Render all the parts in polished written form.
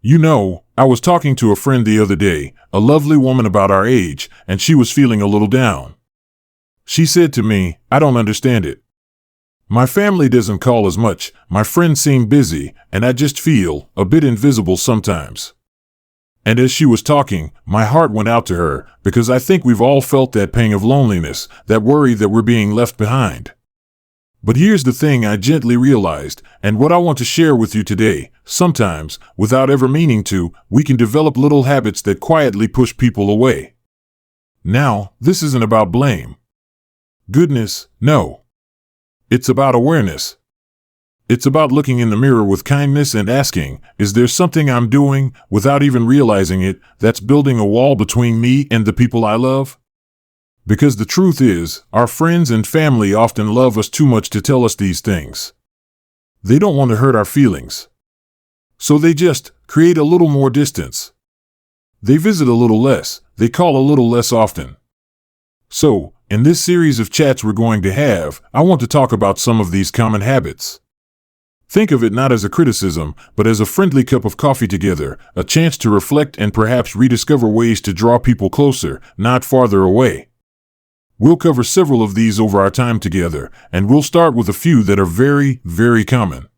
I was talking to a friend the other day, a lovely woman about our age, and she was feeling a little down. She said to me, "I don't understand it. My family doesn't call as much, my friends seem busy, and I just feel a bit invisible sometimes." And as she was talking, my heart went out to her, because I think we've all felt that pang of loneliness, that worry that we're being left behind. But here's the thing I gently realized, and what I want to share with you today. Sometimes, without ever meaning to, we can develop little habits that quietly push people away. Now, this isn't about blame. Goodness, no. It's about awareness. It's about looking in the mirror with kindness and asking, is there something I'm doing, without even realizing it, that's building a wall between me and the people I love? Because the truth is, our friends and family often love us too much to tell us these things. They don't want to hurt our feelings. So they just create a little more distance. They visit a little less, they call a little less often. So, in this series of chats we're going to have, I want to talk about some of these common habits. Think of it not as a criticism, but as a friendly cup of coffee together, a chance to reflect and perhaps rediscover ways to draw people closer, not farther away. We'll cover several of these over our time together, and we'll start with a few that are very, very common.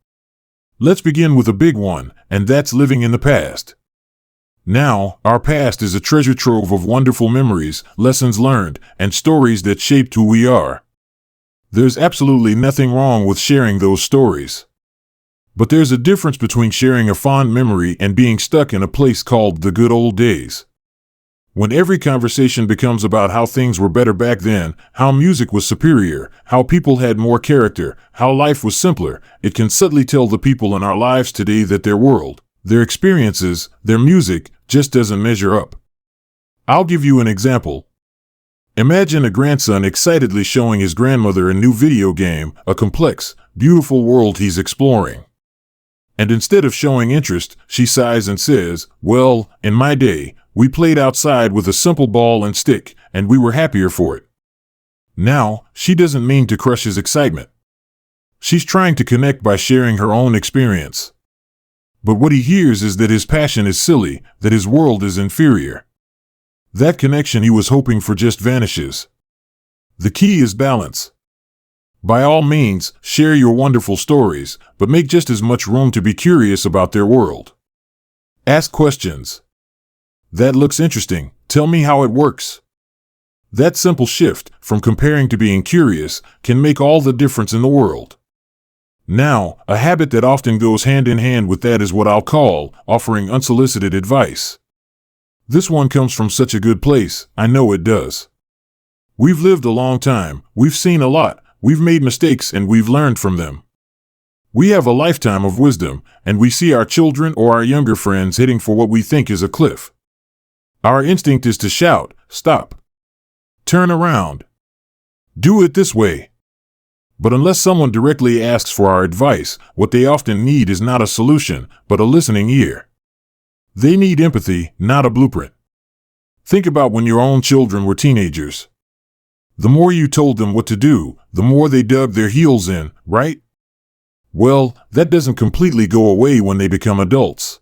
Let's begin with a big one, and that's living in the past. Now, our past is a treasure trove of wonderful memories, lessons learned, and stories that shaped who we are. There's absolutely nothing wrong with sharing those stories. But there's a difference between sharing a fond memory and being stuck in a place called the good old days. When every conversation becomes about how things were better back then, how music was superior, how people had more character, how life was simpler, it can subtly tell the people in our lives today that their world, their experiences, their music, just doesn't measure up. I'll give you an example. Imagine a grandson excitedly showing his grandmother a new video game, a complex, beautiful world he's exploring. And instead of showing interest, she sighs and says, "Well, in my day, we played outside with a simple ball and stick, and we were happier for it." Now, she doesn't mean to crush his excitement. She's trying to connect by sharing her own experience. But what he hears is that his passion is silly, that his world is inferior. That connection he was hoping for just vanishes. The key is balance. By all means, share your wonderful stories, but make just as much room to be curious about their world. Ask questions. "That looks interesting. Tell me how it works." That simple shift, from comparing to being curious, can make all the difference in the world. Now, a habit that often goes hand in hand with that is what I'll call offering unsolicited advice. This one comes from such a good place, I know it does. We've lived a long time, we've seen a lot, we've made mistakes and we've learned from them. We have a lifetime of wisdom, and we see our children or our younger friends heading for what we think is a cliff. Our instinct is to shout, "Stop! Turn around! Do it this way!" But unless someone directly asks for our advice, what they often need is not a solution, but a listening ear. They need empathy, not a blueprint. Think about when your own children were teenagers. The more you told them what to do, the more they dug their heels in, right? Well, that doesn't completely go away when they become adults.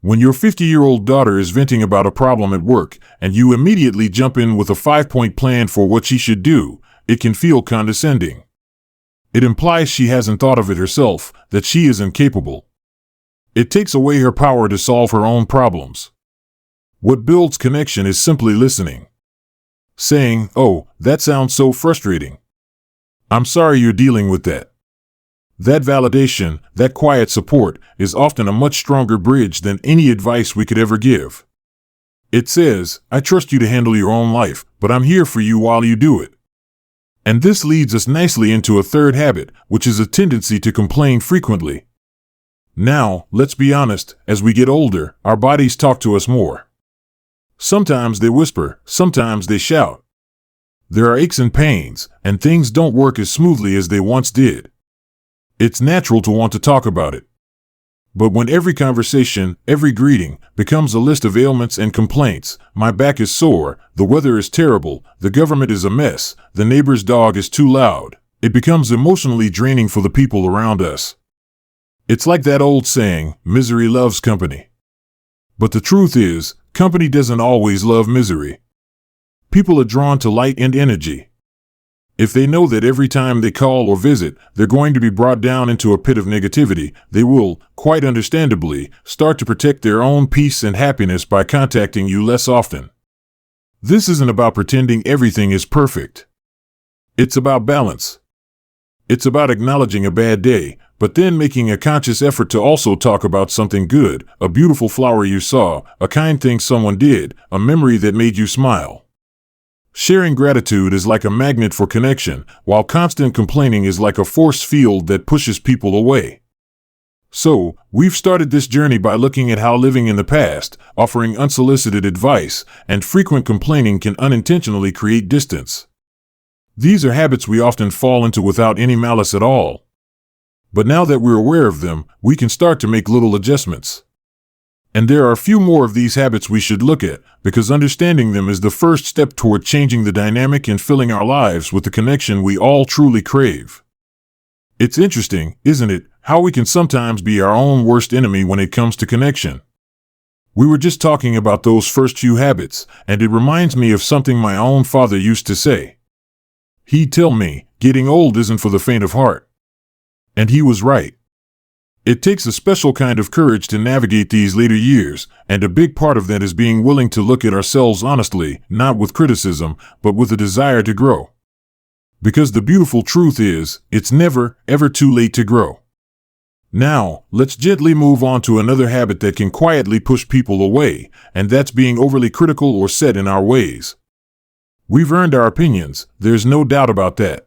When your 50-year-old daughter is venting about a problem at work, and you immediately jump in with a 5-point plan for what she should do, it can feel condescending. It implies she hasn't thought of it herself, that she is incapable. It takes away her power to solve her own problems. What builds connection is simply listening. Saying, "Oh, that sounds so frustrating. I'm sorry you're dealing with that." That validation, that quiet support, is often a much stronger bridge than any advice we could ever give. It says, "I trust you to handle your own life, but I'm here for you while you do it." And this leads us nicely into a third habit, which is a tendency to complain frequently. Now, let's be honest, as we get older, our bodies talk to us more. Sometimes they whisper, sometimes they shout. There are aches and pains, and things don't work as smoothly as they once did. It's natural to want to talk about it. But when every conversation, every greeting, becomes a list of ailments and complaints, my back is sore, the weather is terrible, the government is a mess, the neighbor's dog is too loud, it becomes emotionally draining for the people around us. It's like that old saying, misery loves company. But the truth is, company doesn't always love misery. People are drawn to light and energy. If they know that every time they call or visit, they're going to be brought down into a pit of negativity, they will, quite understandably, start to protect their own peace and happiness by contacting you less often. This isn't about pretending everything is perfect. It's about balance. It's about acknowledging a bad day, but then making a conscious effort to also talk about something good, a beautiful flower you saw, a kind thing someone did, a memory that made you smile. Sharing gratitude is like a magnet for connection, while constant complaining is like a force field that pushes people away. So, we've started this journey by looking at how living in the past, offering unsolicited advice, and frequent complaining can unintentionally create distance. These are habits we often fall into without any malice at all. But now that we're aware of them, we can start to make little adjustments. And there are a few more of these habits we should look at, because understanding them is the first step toward changing the dynamic and filling our lives with the connection we all truly crave. It's interesting, isn't it, how we can sometimes be our own worst enemy when it comes to connection. We were just talking about those first few habits, and it reminds me of something my own father used to say. He'd tell me, getting old isn't for the faint of heart. And he was right. It takes a special kind of courage to navigate these later years, and a big part of that is being willing to look at ourselves honestly, not with criticism, but with a desire to grow. Because the beautiful truth is, it's never, ever too late to grow. Now, let's gently move on to another habit that can quietly push people away, and that's being overly critical or set in our ways. We've earned our opinions, there's no doubt about that.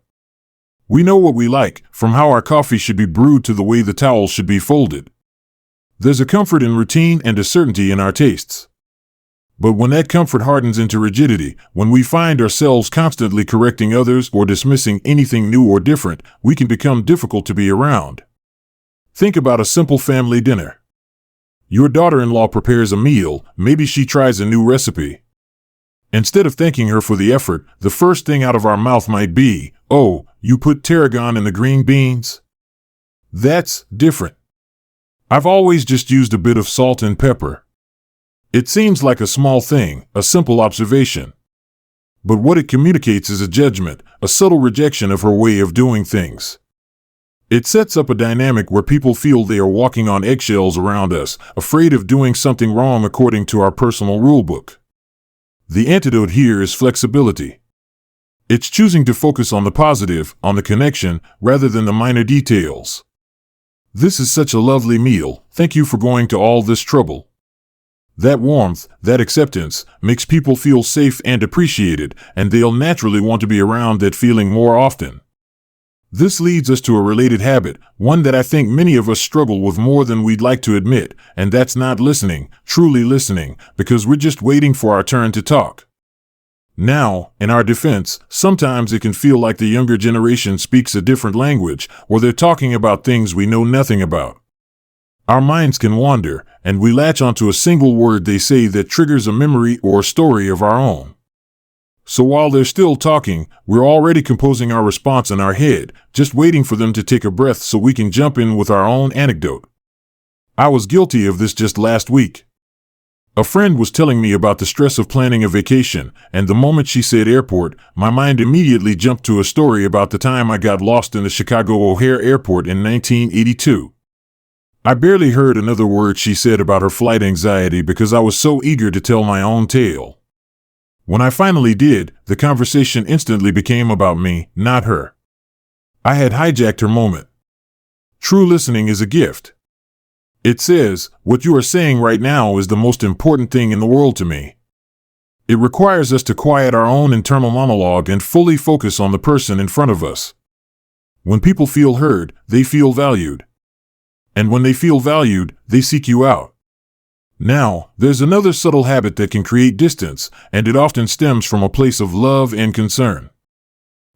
We know what we like, from how our coffee should be brewed to the way the towel should be folded. There's a comfort in routine and a certainty in our tastes. But when that comfort hardens into rigidity, when we find ourselves constantly correcting others or dismissing anything new or different, we can become difficult to be around. Think about a simple family dinner. Your daughter-in-law prepares a meal, maybe she tries a new recipe. Instead of thanking her for the effort, the first thing out of our mouth might be, "Oh, you put tarragon in the green beans?" That's different. I've always just used a bit of salt and pepper. It seems like a small thing, a simple observation. But what it communicates is a judgment, a subtle rejection of her way of doing things. It sets up a dynamic where people feel they are walking on eggshells around us, afraid of doing something wrong according to our personal rulebook. The antidote here is flexibility. It's choosing to focus on the positive, on the connection, rather than the minor details. This is such a lovely meal, thank you for going to all this trouble. That warmth, that acceptance, makes people feel safe and appreciated, and they'll naturally want to be around that feeling more often. This leads us to a related habit, one that I think many of us struggle with more than we'd like to admit, and that's not listening, truly listening, because we're just waiting for our turn to talk. Now, in our defense, sometimes it can feel like the younger generation speaks a different language, or they're talking about things we know nothing about. Our minds can wander, and we latch onto a single word they say that triggers a memory or a story of our own. So while they're still talking, we're already composing our response in our head, just waiting for them to take a breath so we can jump in with our own anecdote. I was guilty of this just last week. A friend was telling me about the stress of planning a vacation, and the moment she said airport, my mind immediately jumped to a story about the time I got lost in the Chicago O'Hare Airport in 1982. I barely heard another word she said about her flight anxiety because I was so eager to tell my own tale. When I finally did, the conversation instantly became about me, not her. I had hijacked her moment. True listening is a gift. It says, what you are saying right now is the most important thing in the world to me. It requires us to quiet our own internal monologue and fully focus on the person in front of us. When people feel heard, they feel valued. And when they feel valued, they seek you out. Now, there's another subtle habit that can create distance, and it often stems from a place of love and concern.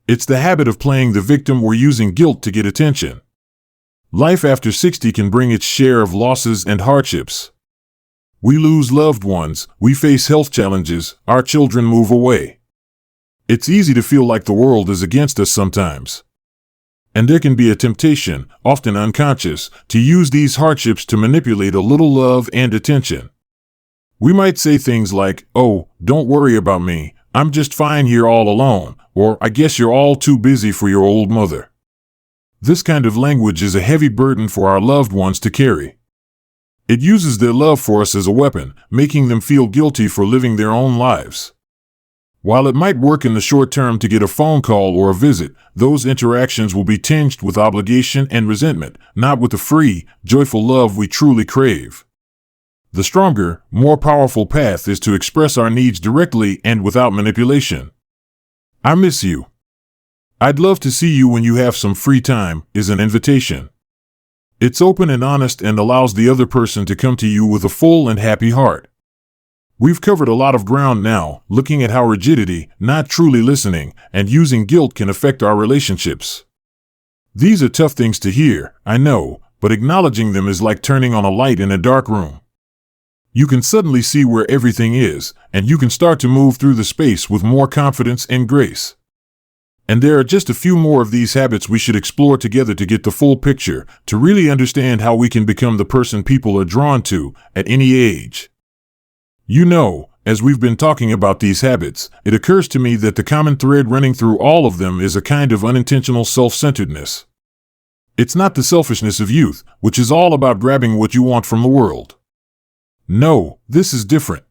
It's the habit of playing the victim or using guilt to get attention. Life after 60 can bring its share of losses and hardships. We lose loved ones, we face health challenges, our children move away. It's easy to feel like the world is against us sometimes. And there can be a temptation, often unconscious, to use these hardships to manipulate a little love and attention. We might say things like, "Oh, don't worry about me. I'm just fine here all alone," or "I guess you're all too busy for your old mother." This kind of language is a heavy burden for our loved ones to carry. It uses their love for us as a weapon, making them feel guilty for living their own lives. While it might work in the short term to get a phone call or a visit, those interactions will be tinged with obligation and resentment, not with the free, joyful love we truly crave. The stronger, more powerful path is to express our needs directly and without manipulation. "I miss you. I'd love to see you when you have some free time," is an invitation. It's open and honest and allows the other person to come to you with a full and happy heart. We've covered a lot of ground now, looking at how rigidity, not truly listening, and using guilt can affect our relationships. These are tough things to hear, I know, but acknowledging them is like turning on a light in a dark room. You can suddenly see where everything is, and you can start to move through the space with more confidence and grace. And there are just a few more of these habits we should explore together to get the full picture, to really understand how we can become the person people are drawn to at any age. You know, as we've been talking about these habits, it occurs to me that the common thread running through all of them is a kind of unintentional self-centeredness. It's not the selfishness of youth, which is all about grabbing what you want from the world. No, this is different.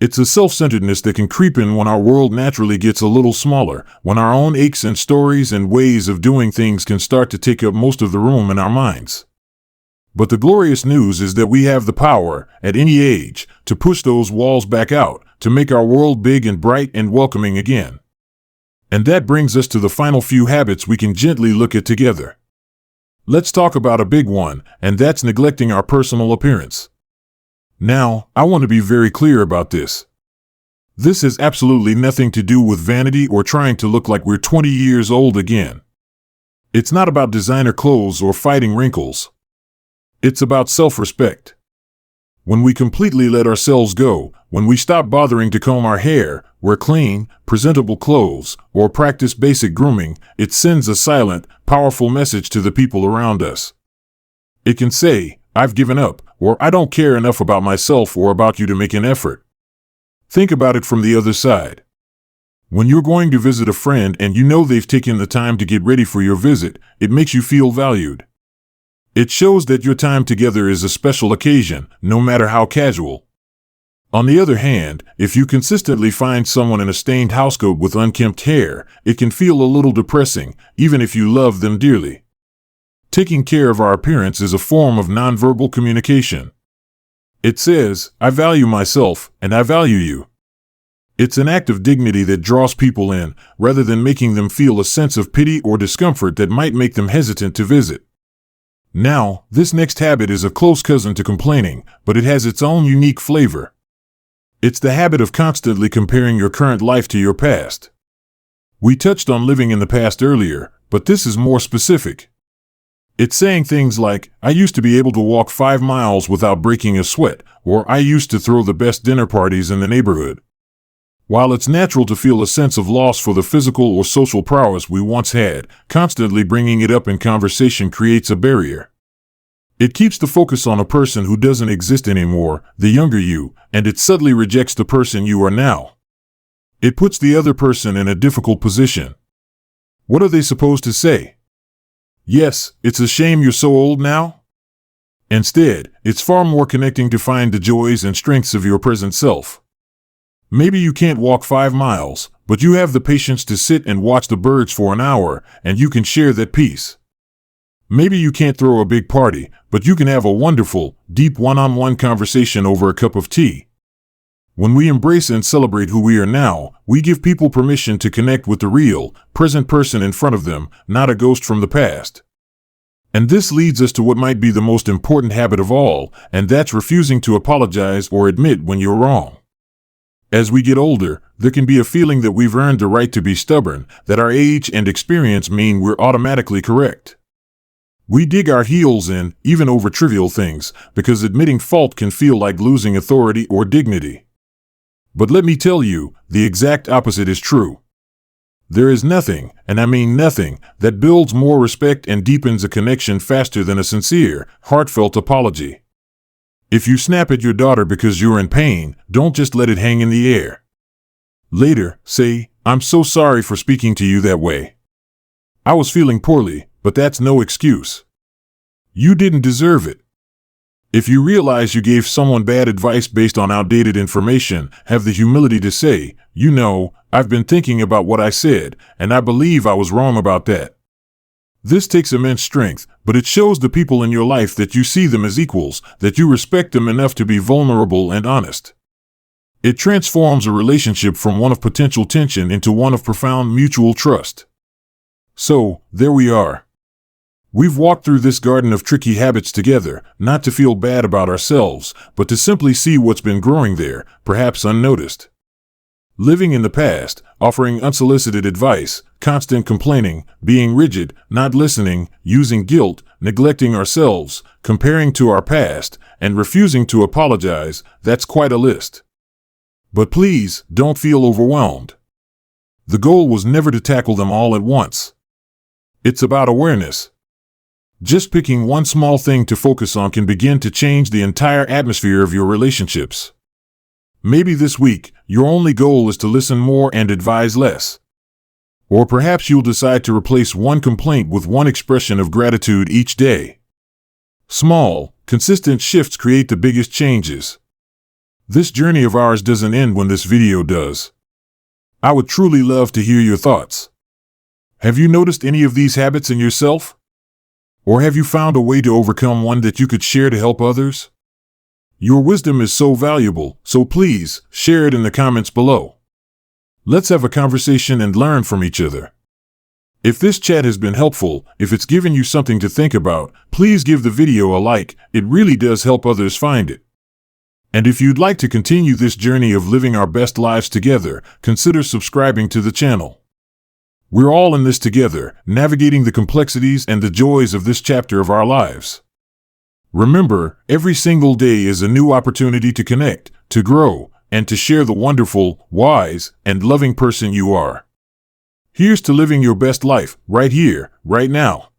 It's a self-centeredness that can creep in when our world naturally gets a little smaller, when our own aches and stories and ways of doing things can start to take up most of the room in our minds. But the glorious news is that we have the power, at any age, to push those walls back out, to make our world big and bright and welcoming again. And that brings us to the final few habits we can gently look at together. Let's talk about a big one, and that's neglecting our personal appearance. Now, I want to be very clear about this. This has absolutely nothing to do with vanity or trying to look like we're 20 years old again. It's not about designer clothes or fighting wrinkles. It's about self-respect. When we completely let ourselves go, when we stop bothering to comb our hair, wear clean, presentable clothes, or practice basic grooming, it sends a silent, powerful message to the people around us. It can say, "I've given up," or "I don't care enough about myself or about you to make an effort." Think about it from the other side. When you're going to visit a friend and you know they've taken the time to get ready for your visit, it makes you feel valued. It shows that your time together is a special occasion, no matter how casual. On the other hand, if you consistently find someone in a stained housecoat with unkempt hair, it can feel a little depressing, even if you love them dearly. Taking care of our appearance is a form of nonverbal communication. It says, "I value myself, and I value you." It's an act of dignity that draws people in, rather than making them feel a sense of pity or discomfort that might make them hesitant to visit. Now, this next habit is a close cousin to complaining, but it has its own unique flavor. It's the habit of constantly comparing your current life to your past. We touched on living in the past earlier, but this is more specific. It's saying things like, "I used to be able to walk 5 miles without breaking a sweat," or "I used to throw the best dinner parties in the neighborhood." While it's natural to feel a sense of loss for the physical or social prowess we once had, constantly bringing it up in conversation creates a barrier. It keeps the focus on a person who doesn't exist anymore, the younger you, and it subtly rejects the person you are now. It puts the other person in a difficult position. What are they supposed to say? "Yes, it's a shame you're so old now?" Instead, it's far more connecting to find the joys and strengths of your present self. Maybe you can't walk 5 miles, but you have the patience to sit and watch the birds for an hour, and you can share that peace. Maybe you can't throw a big party, but you can have a wonderful, deep one-on-one conversation over a cup of tea. When we embrace and celebrate who we are now, we give people permission to connect with the real, present person in front of them, not a ghost from the past. And this leads us to what might be the most important habit of all, and that's refusing to apologize or admit when you're wrong. As we get older, there can be a feeling that we've earned the right to be stubborn, that our age and experience mean we're automatically correct. We dig our heels in, even over trivial things, because admitting fault can feel like losing authority or dignity. But let me tell you, the exact opposite is true. There is nothing, and I mean nothing, that builds more respect and deepens a connection faster than a sincere, heartfelt apology. If you snap at your daughter because you're in pain, don't just let it hang in the air. Later, say, "I'm so sorry for speaking to you that way. I was feeling poorly, but that's no excuse. You didn't deserve it." If you realize you gave someone bad advice based on outdated information, have the humility to say, "You know, I've been thinking about what I said, and I believe I was wrong about that." This takes immense strength, but it shows the people in your life that you see them as equals, that you respect them enough to be vulnerable and honest. It transforms a relationship from one of potential tension into one of profound mutual trust. So, there we are. We've walked through this garden of tricky habits together, not to feel bad about ourselves, but to simply see what's been growing there, perhaps unnoticed. Living in the past, offering unsolicited advice, constant complaining, being rigid, not listening, using guilt, neglecting ourselves, comparing to our past, and refusing to apologize, that's quite a list. But please, don't feel overwhelmed. The goal was never to tackle them all at once. It's about awareness. Just picking one small thing to focus on can begin to change the entire atmosphere of your relationships. Maybe this week, your only goal is to listen more and advise less. Or perhaps you'll decide to replace one complaint with one expression of gratitude each day. Small, consistent shifts create the biggest changes. This journey of ours doesn't end when this video does. I would truly love to hear your thoughts. Have you noticed any of these habits in yourself? Or have you found a way to overcome one that you could share to help others? Your wisdom is so valuable, so please, share it in the comments below. Let's have a conversation and learn from each other. If this chat has been helpful, if it's given you something to think about, please give the video a like. It really does help others find it. And if you'd like to continue this journey of living our best lives together, consider subscribing to the channel. We're all in this together, navigating the complexities and the joys of this chapter of our lives. Remember, every single day is a new opportunity to connect, to grow, and to share the wonderful, wise, and loving person you are. Here's to living your best life, right here, right now.